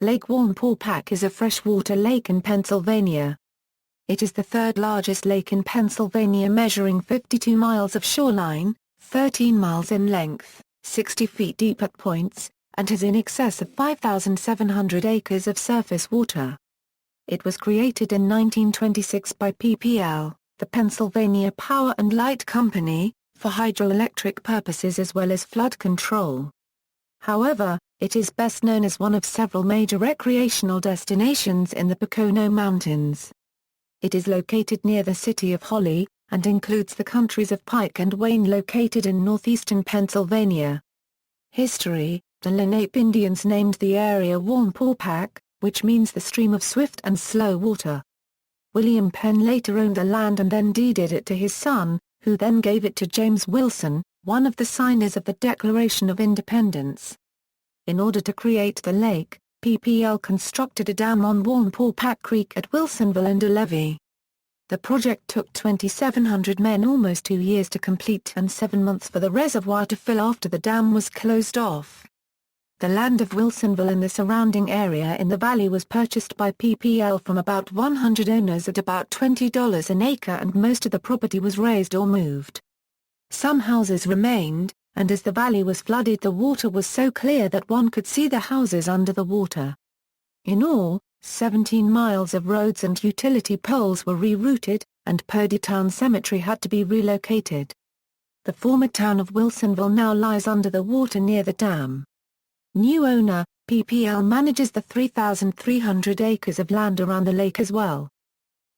Lake Wallenpaupack is a freshwater lake in Pennsylvania. It is the third largest lake in Pennsylvania, measuring 52 miles of shoreline, 13 miles in length, 60 feet deep at points, and has in excess of 5,700 acres of surface water. It was created in 1926 by PPL, the Pennsylvania Power and Light Company, for hydroelectric purposes as well as flood control. However, it is best known as one of several major recreational destinations in the Pocono Mountains. It is located near the city of Hawley, and includes the counties of Pike and Wayne located in northeastern Pennsylvania. History: the Lenape Indians named the area Wallenpaupack, which means the stream of swift and slow water. William Penn later owned the land and then deeded it to his son, who then gave it to James Wilson, one of the signers of the Declaration of Independence. In order to create the lake, PPL constructed a dam on Wallenpaupack Creek at Wilsonville and a levee. The project took 2,700 men almost 2 years to complete and 7 months for the reservoir to fill after the dam was closed off. The land of Wilsonville and the surrounding area in the valley was purchased by PPL from about 100 owners at about $20 an acre, and most of the property was razed or moved. Some houses remained, and as the valley was flooded, the water was so clear that one could see the houses under the water. In all, 17 miles of roads and utility poles were rerouted, and Purdy Town Cemetery had to be relocated. The former town of Wilsonville now lies under the water near the dam. New owner, PPL manages the 3,300 acres of land around the lake as well.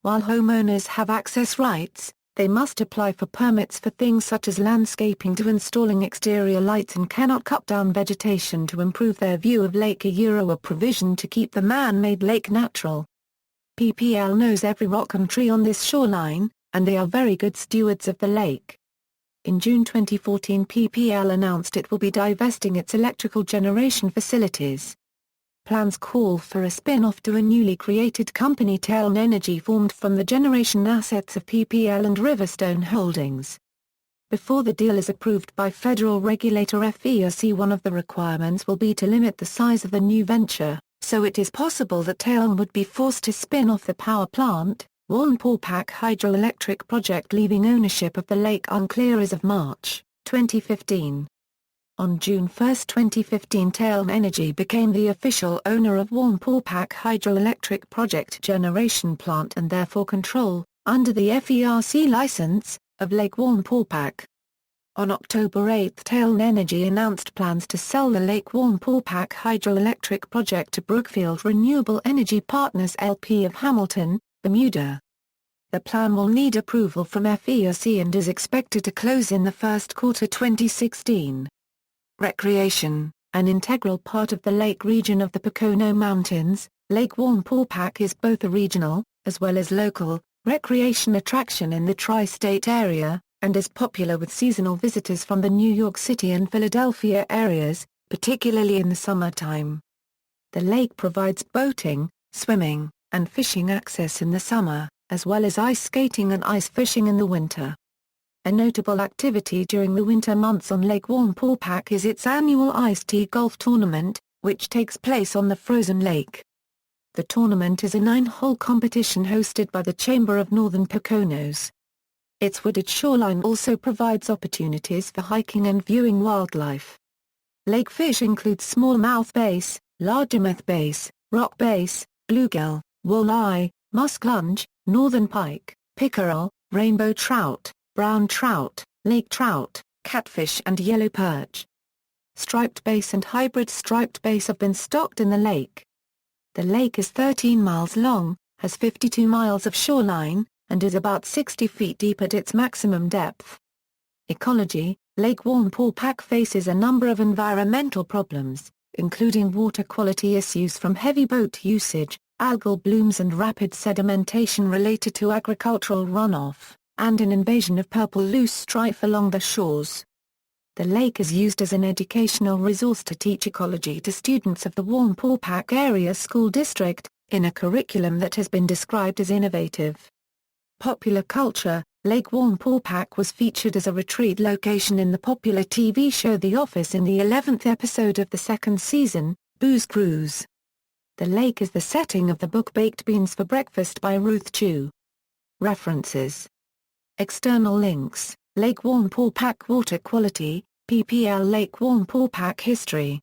While homeowners have access rights, they must apply for permits for things such as landscaping to installing exterior lights, and cannot cut down vegetation to improve their view of lake. A provision to keep the man-made lake natural. PPL knows every rock and tree on this shoreline, and they are very good stewards of the lake. In June 2014, PPL announced it will be divesting its electrical generation facilities. Plans call for a spin-off to a newly created company, Talon Energy, formed from the generation assets of PPL and Riverstone Holdings. Before the deal is approved by federal regulator FERC, one of the requirements will be to limit the size of the new venture, so it is possible that Talon would be forced to spin off the power plant, Wallenpaupack hydroelectric project, leaving ownership of the lake unclear as of March 2015. On June 1, 2015, Talon Energy became the official owner of Wallenpaupack hydroelectric project generation plant and therefore control, under the FERC license, of Lake Wallenpaupack. On October 8, Talon Energy announced plans to sell the Lake Wallenpaupack hydroelectric project to Brookfield Renewable Energy Partners LP of Hamilton, Bermuda. The plan will need approval from FERC and is expected to close in the first quarter 2016. Recreation: an integral part of the lake region of the Pocono Mountains, Lake Wallenpaupack is both a regional, as well as local, recreation attraction in the tri-state area, and is popular with seasonal visitors from the New York City and Philadelphia areas, particularly in the summertime. The lake provides boating, swimming, and fishing access in the summer, as well as ice skating and ice fishing in the winter. A notable activity during the winter months on Lake Wallenpaupack is its annual iced tea golf tournament, which takes place on the frozen lake. The tournament is a 9-hole competition hosted by the Chamber of Northern Poconos. Its wooded shoreline also provides opportunities for hiking and viewing wildlife. Lake fish include smallmouth bass, largemouth bass, rock bass, bluegill, walleye, musklunge, northern pike, pickerel, rainbow trout, brown trout, lake trout, catfish and yellow perch. Striped bass and hybrid striped bass have been stocked in the lake. The lake is 13 miles long, has 52 miles of shoreline, and is about 60 feet deep at its maximum depth. Ecology: Lake Wallenpaupack faces a number of environmental problems, including water quality issues from heavy boat usage, algal blooms and rapid sedimentation related to agricultural runoff, and an invasion of purple loosestrife along the shores. The lake is used as an educational resource to teach ecology to students of the Wallenpaupack Area School District, in a curriculum that has been described as innovative. Popular culture: Lake Wallenpaupack was featured as a retreat location in the popular TV show The Office in the 11th episode of the second season, Booze Cruise. The lake is the setting of the book Baked Beans for Breakfast by Ruth Chu. References. External links: Lake Wallenpaupack Water Quality, ppl Lake Wallenpaupack History.